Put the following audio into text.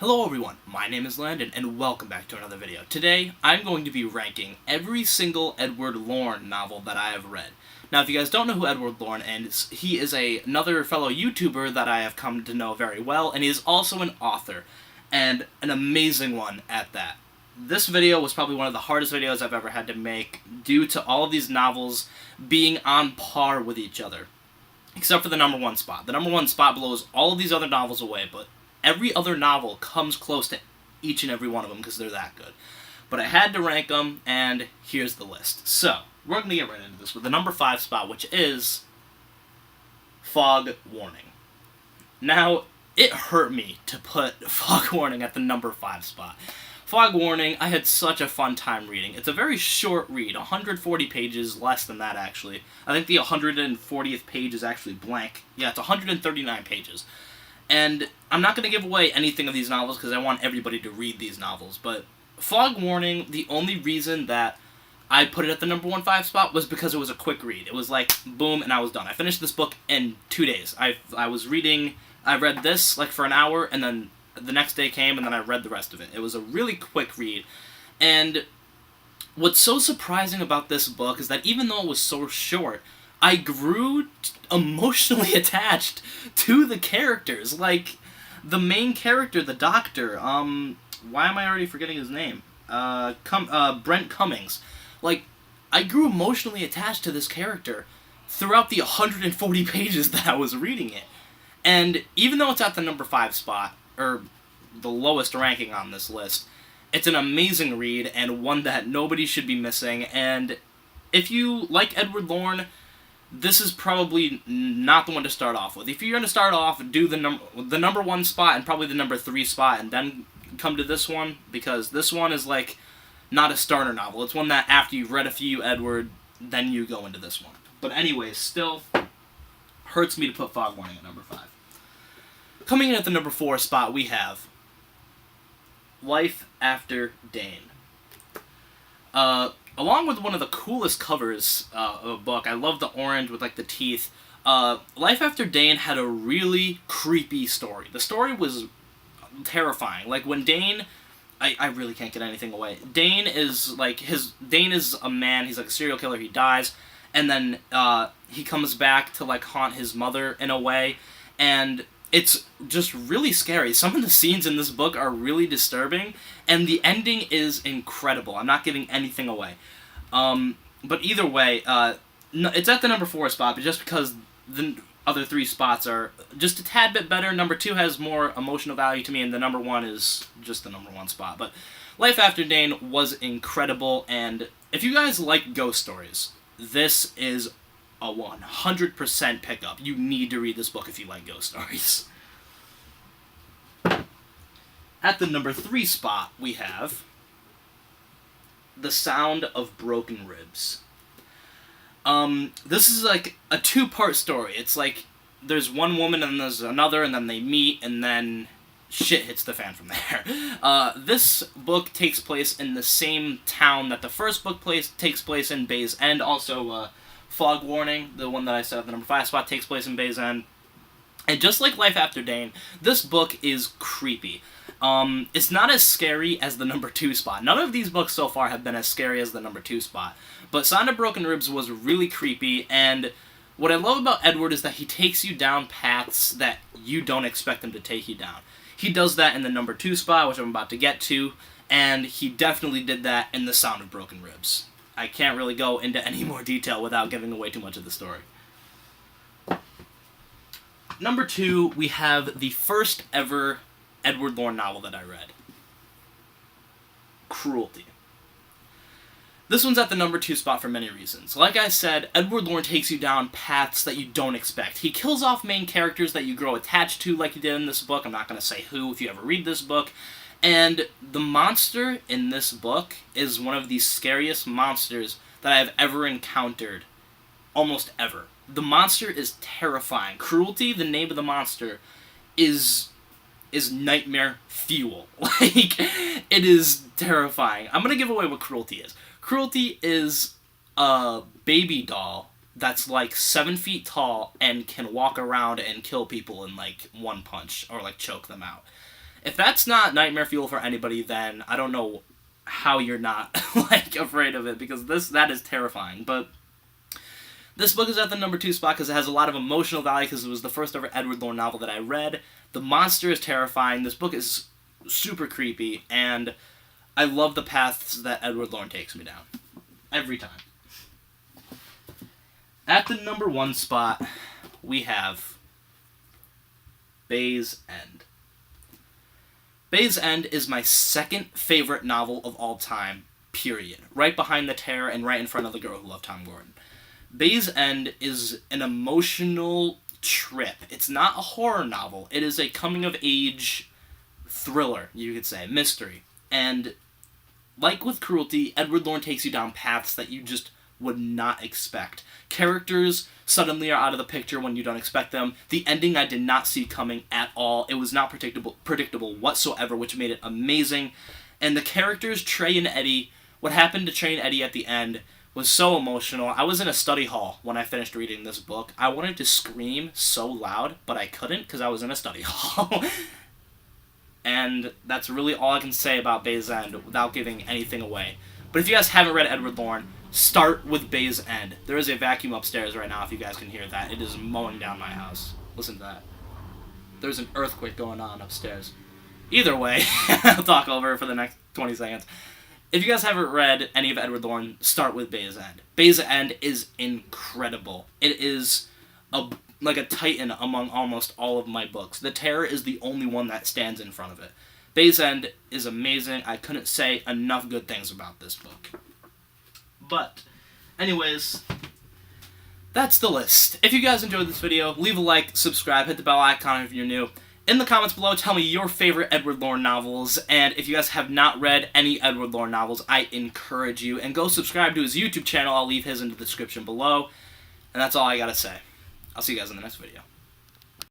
Hello everyone, my name is Landon, and welcome back to another video. Today, I'm going to be ranking every single Edward Lorn novel that I have read. Now, if you guys don't know who Edward Lorn is, he is another fellow YouTuber that I have come to know very well, and he is also an author, and an amazing one at that. This video was probably one of the hardest videos I've ever had to make, due to all of these novels being on par with each other. Except for the number one spot. The number one spot blows all of these other novels away, but every other novel comes close to each and every one of them because they're that good. But I had to rank them, and here's the list. So, we're going to get right into this with the number 5 spot, which is Fog Warning. Now, it hurt me to put Fog Warning at the number 5 spot. Fog Warning, I had such a fun time reading. It's a very short read, 140 pages, less than that actually. I think the 140th page is actually blank. Yeah, it's 139 pages. And I'm not going to give away anything of these novels because I want everybody to read these novels, but Fog Warning, the only reason that I put it at the number 5 spot was because it was a quick read. It was like, boom, and I was done. I finished this book in 2 days. I read this like for an hour, and then the next day came, and then I read the rest of it. It was a really quick read. And what's so surprising about this book is that even though it was so short, I grew emotionally attached to the characters. Like, the main character, the doctor, why am I already forgetting his name? Brent Cummings. Like, I grew emotionally attached to this character throughout the 140 pages that I was reading it. And even though it's at the number 5 spot, or the lowest ranking on this list, it's an amazing read and one that nobody should be missing. And if you like Edward Lorn, this is probably not the one to start off with. If you're going to start off, do the number 1 spot and probably the number 3 spot, and then come to this one, because this one is like not a starter novel. It's one that after you've read a few Edward, then you go into this one. But anyways, still hurts me to put Fog Warning at number 5. Coming in at the number 4 spot, we have Life After Dane. Along with one of the coolest covers of a book, I love the orange with like the teeth. Life After Dane had a really creepy story. The story was terrifying. Like when Dane, I really can't get anything away. Dane is a man. He's like a serial killer. He dies, and then he comes back to like haunt his mother in a way, and it's just really scary. Some of the scenes in this book are really disturbing, and the ending is incredible. I'm not giving anything away. But either way, it's at the number 4 spot, but just because the other 3 spots are just a tad bit better. Number 2 has more emotional value to me, and the number 1 is just the number 1 spot. But Life After Dane was incredible, and if you guys like ghost stories, this is a 100% pickup. You need to read this book if you like ghost stories. At the number 3 spot, we have The Sound of Broken Ribs. This is like a 2-part story. It's like there's one woman and there's another, and then they meet, and then shit hits the fan from there. This book takes place in the same town that the first book takes place in, Bays End. Also, Fog Warning, the one that I said at the number 5 spot, takes place in Bays End. And just like Life After Dane, this book is creepy. It's not as scary as the number 2 spot. None of these books so far have been as scary as the number 2 spot. But Sound of Broken Ribs was really creepy, and what I love about Edward is that he takes you down paths that you don't expect him to take you down. He does that in the number 2 spot, which I'm about to get to, and he definitely did that in The Sound of Broken Ribs. I can't really go into any more detail without giving away too much of the story. Number 2, we have the first ever Edward Lorn novel that I read. Cruelty. This one's at the number 2 spot for many reasons. Like I said, Edward Lorn takes you down paths that you don't expect. He kills off main characters that you grow attached to like he did in this book. I'm not going to say who if you ever read this book. And the monster in this book is one of the scariest monsters that I have ever encountered. Almost ever. The monster is terrifying. Cruelty, the name of the monster, is nightmare fuel. Like, it is terrifying. I'm gonna give away what Cruelty is. Cruelty is a baby doll that's like 7 feet tall and can walk around and kill people in like one punch or like choke them out. If that's not nightmare fuel for anybody, then I don't know how you're not, like, afraid of it, because that is terrifying. But this book is at the number 2 spot because it has a lot of emotional value, because it was the first ever Edward Lorn novel that I read. The monster is terrifying, this book is super creepy, and I love the paths that Edward Lorn takes me down. Every time. At the number 1 spot, we have Bay's End. Bay's End is my second favorite novel of all time, period. Right behind The Terror and right in front of The Girl Who Loved Tom Gordon. Bay's End is an emotional trip. It's not a horror novel. It is a coming-of-age thriller, you could say, mystery. And like with Cruelty, Edward Lorn takes you down paths that you just would not expect. Characters suddenly are out of the picture when you don't expect them. The ending I did not see coming at all. It was not predictable whatsoever, which made it amazing. And the characters, Trey and Eddie, what happened to Trey and Eddie at the end was so emotional. I was in a study hall when I finished reading this book. I wanted to scream so loud, but I couldn't because I was in a study hall. And that's really all I can say about Bay's End without giving anything away. But if you guys haven't read Edward Lorn, start with Bay's End. There is a vacuum upstairs right now, if you guys can hear that. It is mowing down my house. Listen to that. There's an earthquake going on upstairs. Either way, I'll talk over it for the next 20 seconds. If you guys haven't read any of Edward Lorn, start with Bay's End. Bay's End is incredible. It is like a titan among almost all of my books. The Terror is the only one that stands in front of it. Bay's End is amazing. I couldn't say enough good things about this book. But, anyways, that's the list. If you guys enjoyed this video, leave a like, subscribe, hit the bell icon if you're new. In the comments below, tell me your favorite Edward Lorn novels, and if you guys have not read any Edward Lorn novels, I encourage you, and go subscribe to his YouTube channel. I'll leave his in the description below, and that's all I gotta say. I'll see you guys in the next video.